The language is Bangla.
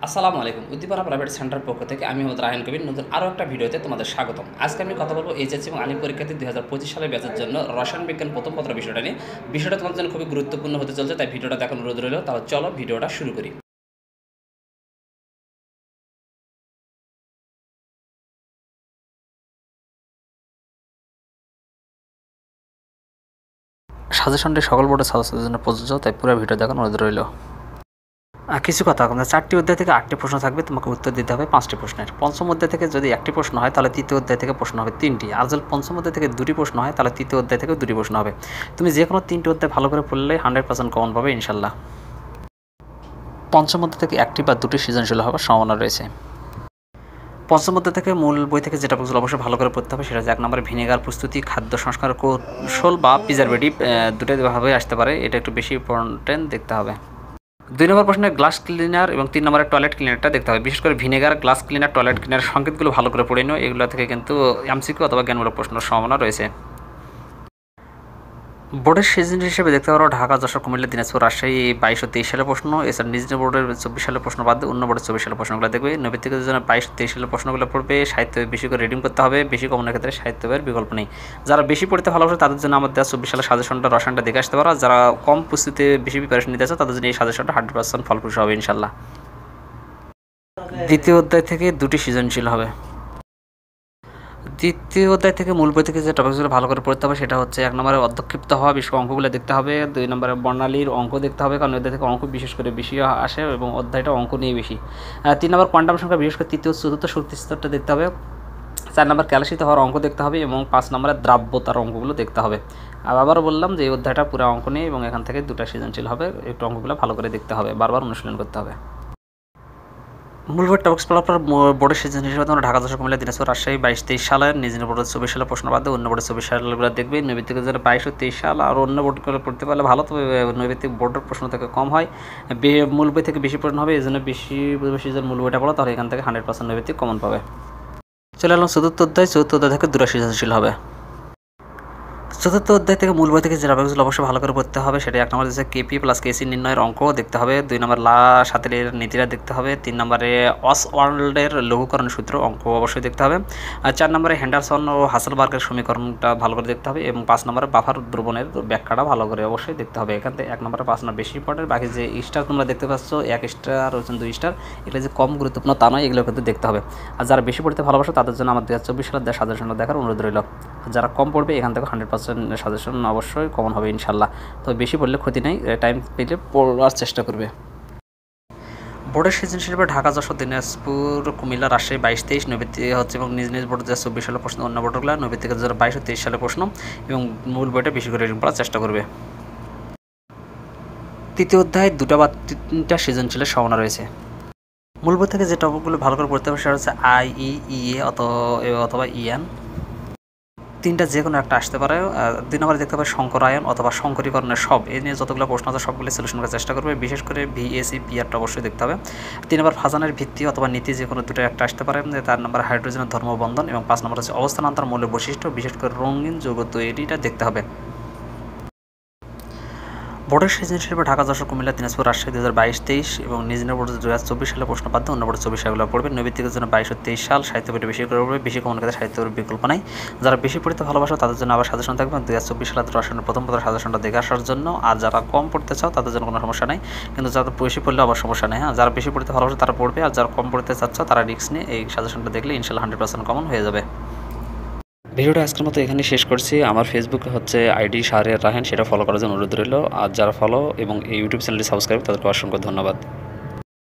আসসালামু আলাইকুম। উদ্দীপনা প্রাইভেট সেন্টার পক্ষ থেকে আমি মোহাম্মদ রায়হান কবির নতুন আরও একটা ভিডিওতে তোমাদের স্বাগতম। আজকে আমি কথা বলবো এইচএসসি এবং আলিম পরীক্ষার্থী 2025 সালের ব্যাচের জন্য রসায়ন বিজ্ঞান প্রথম পত্র বিষয়টা নিয়ে। বিষয়টা তোমাদের জন্য খুবই গুরুত্বপূর্ণ হতে চলছে, তাই ভিডিওটা দেখার অনুরোধ রইল। তাহলে চলো ভিডিওটা শুরু করি। সাজেশনটি সকল বোর্ডের ছাত্রছাত্রীদের জন্য প্রযোজ্য, তাই পুরো ভিডিও দেখার অনুরোধ রইল। কিছু কথা, আপনার 4টি অধ্যায় থেকে 8টি প্রশ্ন থাকবে, তোমাকে উত্তর দিতে হবে 5টি প্রশ্নের। পঞ্চম অধ্যায় থেকে যদি 1টি প্রশ্ন হয় তাহলে তৃতীয় অধ্যায় থেকে প্রশ্ন হবে 3টি, আর যদি পঞ্চম অধ্যায় থেকে 2টি প্রশ্ন হয় তাহলে তৃতীয় অধ্যায় থেকে 2টি প্রশ্ন হবে। তুমি যে কোনো 3টি অধ্যায় ভালো করে পড়লে 100% কমন পাবে ইনশাল্লাহ। পঞ্চম অধ্যায় থেকে 1টি বা 2টি সৃজনশীল হওয়ার সম্ভাবনা রয়েছে। পঞ্চম অধ্যায় থেকে মূল বই থেকে যেটা বুঝলো অবশ্যই ভালো করে পড়তে হবে, সেটা হচ্ছে 1 নম্বরে ভিনেগার প্রস্তুতি, খাদ্য সংস্কার কৌশল বা প্রিজারভেটিভ, দুটোই ভাবে আসতে পারে, এটা একটু বেশি ইম্পর্টেন্ট দেখতে হবে। 2 নম্বর প্রশ্নে গ্লাস ক্লিনার এবং 3 নম্বরের টয়লেট ক্লিনারটা দেখতে হবে। বিশেষ করে vinegar, glass cleaner, toilet cleaner সংকেতগুলো ভালো করে পড়ে নিও, এগুলো থেকে কিন্তু এমসিকিউ অথবা জ্ঞানমূলক প্রশ্নের সম্ভাবনা রয়েছে। বোর্ডের সিজন হিসেবে দেখতে পারো ঢাকা, যশোর, কুমিল্লা, দিনাজপুর, রাজশাহী 22 ও 23 সালের প্রশ্ন। এছাড়া নিজ বোর্ডের 24 সালের প্রশ্ন বাদ দিয়ে অন্য বোর্ডের 24 সালের প্রশ্নগুলো দেখবে। নৈতিকতার জন্য 22 ও 23 সালের প্রশ্নগুলো পড়বে। সাহিত্য বেশি করে রিডিং করতে হবে, বেশি কমনের ক্ষেত্রে সাহিত্য বইয়ের বিকল্প নেই। যারা বেশি পড়তে ভালোবাসে তাদের জন্য আমাদের 24 সালের সাজেশনটা রসায়নটা দেখে আসতে পারো। যারা কম প্রস্তুতিতে বেশি প্রিপারেশন নিতে চাও তাদের জন্য এই সাজেশনটা 100% ফলপ্রসূ হবে ইনশাল্লাহ। দ্বিতীয় অধ্যায় থেকে 2টি সৃজনশীল হবে। দ্বিতীয় অধ্যায় থেকে মূল বই থেকে যে টপিকসগুলো ভালো করে পড়তে হবে সেটা হচ্ছে 1 নম্বরে অধ্যক্ষিপ্ত হওয়া, বিশেষ অঙ্কগুলো দেখতে হবে। 2 নম্বরে বর্ণালীর অঙ্ক দেখতে হবে, কারণ অধ্যায় থেকে অঙ্ক বিশেষ করে বেশি আসে এবং অধ্যায়টা অঙ্ক নিয়ে বেশি। 3 নম্বর কোয়ান্টাম সংখ্যা, বিশেষ করে তৃতীয় চতুর্থ শক্তি স্তরটা দেখতে হবে। 4 নম্বর ক্যালসিত হওয়ার অঙ্ক দেখতে হবে এবং 5 নম্বরে দ্রাব্যতার অঙ্কগুলো দেখতে হবে। আবারও বললাম যে এই অধ্যায়টা পুরো অঙ্ক নিয়ে এবং এখান থেকে 2টা সৃজনশীল হবে, একটু অঙ্কগুলো ভালো করে দেখতে হবে, বারবার অনুশীলন করতে হবে। মূল বোর্ড টপিক্স পড়ার পর বোর্ডের সিজন হিসেবে তোমরা ঢাকা, যশোর, কুমিল্লা, দিনাজপুর, রাজশাহী 22-23 সালের, নিজ বোর্ডের 24 সালের প্রশ্ন বাদ দিয়ে অন্য বোর্ডের 24 সালগুলো দেখবে। নৈতিক জন্য 22 ও 23 সাল আর অন্য বোর্ডগুলো পড়তে পারলে ভালো, তবে নৈতিক বোর্ডের প্রশ্ন থেকে কম হয়, মূল বই থেকে বেশি প্রশ্ন হবে, এই জন্য বেশি মূল বইটা পড়ো, তাহলে এখান থেকে 100% নৈতিক কমন পাবে। চলে এলাম চতুর্থ অধ্যায় থেকে 2টা সৃজনশীল হবে। চতুর্থ অধ্যায় থেকে মূল বই থেকে যে টপিকগুলো অবশ্যই ভালো করে পড়তে হবে, সেটা 1 নম্বরে হচ্ছে কেপি প্লাস কেসি নির্ণয়ের অঙ্ক দেখতে হবে। 2 নম্বর সাতের নীতিরা দেখতে হবে। 3 নম্বরে অসওয়াল্ডের লঘুকরণ সূত্র অঙ্ক অবশ্যই দেখতে হবে। আর 4 নম্বরে হ্যান্ডারসন ও হাসেলবার্গের সমীকরণটা ভালো করে দেখতে হবে এবং 5 নম্বরে বাফার দ্রবণের ব্যাখ্যাটা ভালো করে অবশ্যই দেখতে হবে। এখান থেকে 1 নম্বরে 5 নম্বর বেশি ইম্পর্টেন্ট, বাকি যে স্টার তোমরা দেখতে পাচ্ছ 1 স্টার ও 2 স্টার, এগুলো যে কম গুরুত্বপূর্ণ তা নয়, এগুলো কিন্তু দেখতে হবে। আর যারা বেশি পড়তে ভালোবাসো তাদের জন্য আমার 2024 সালের সাজেশনটা দেখার অনুরোধ রইল। যারা কম পড়বে এখান থেকে 100% সাজেশন অবশ্যই কমন হবে ইনশাল্লাহ। তো বেশি পড়লে ক্ষতি নেই, টাইম পেলে পড়ার চেষ্টা করবে। বোর্ডের সিজন হিসেবে ঢাকা, যশোর, দিনাজপুর, কুমিল্লা, রাজশাহী 22-23 নৈতিক হচ্ছে এবং নিজ বোর্ডের 24 সালের প্রশ্ন, অন্য বোর্ডগুলো নৈতিক 22 ও 23 সালের প্রশ্ন এবং মূল বইটা বেশি করে রিডিং পড়ার চেষ্টা করবে। তৃতীয় অধ্যায় 2টা বা 3টা সৃজনশীলের সম্ভাবনা রয়েছে। মূল বই থেকে যে টপিকগুলো ভালো করে পড়তে হবে সেটা হচ্ছে IE অথবা EN, 3টা যে কোনো একটা আসতে পারে। 2 নম্বরে দেখতে হবে সংকরায়ন অথবা সংকরীকরণের সব, এই নিয়ে যতগুলো প্রশ্ন আছে সবগুলো সলিউশন করার চেষ্টা করবে, বিশেষ করে VAC PRটা অবশ্যই দেখতে হবে। 3 নম্বর ফাজানের ভিত্তি অথবা নীতি, যে কোনো 2টা একটা আসতে পারে। 4 নম্বর হাইড্রোজেনের ধর্মবন্ধন এবং 5 নম্বর হচ্ছে অবস্থানান্তর মৌলের বৈশিষ্ট্য, বিশেষ করে রঙিন যৌগ তৈরিটা দেখতে হবে। বোর্ডের সিজন হিসেবে ঢাকা, যশোর, কুমিল্লা, দিনাজপুর, রাজশাহী 2022-23 এবং নিজ বোর্ডের 2024 সালের প্রশ্ন বাদ দিয়ে অন্য বোর্ডের 24 সালগুলো পড়বে। নৈতিকের জন্য 22 ও 23 সাল, সাহিত্য বইটা বেশি করে পড়বে, বেশি কমন ক্ষেত্রে সাহিত্যের বিকল্প নাই। যারা বেশি পড়তে ভালোবাসো তাদের জন্য আবার সাজেশন থাকবে 2024 সালের রসায়নের প্রথম পত্র সাজেশনটা দেখে আসার জন্য। আর যারা কম পড়তে চাও তাদের জন্য কোনো সমস্যা নেই, কিন্তু যারা বেশি পড়লে আবার সমস্যা নেই। হ্যাঁ, যারা বেশি পড়তে ভালোবাসো তারা পড়বে, আর যারা কম পড়তে চাচ্ছ তারা রিস্ক নিয়ে এই সাজেশনটা দেখলে ইনশাল্লাহ 100% কমন হয়ে যাবে। ভিডিওটা আজকের মতো এখানেই শেষ করছি। আমার ফেসবুকে হচ্ছে আইডি শাহরিয়ার রায়হান, সেটা ফলো করার জন্য অনুরোধ রইল। আর যারা ফলো এবং এই ইউটিউব চ্যানেলটি সাবস্ক্রাইব তাদেরকে অসংখ্য ধন্যবাদ।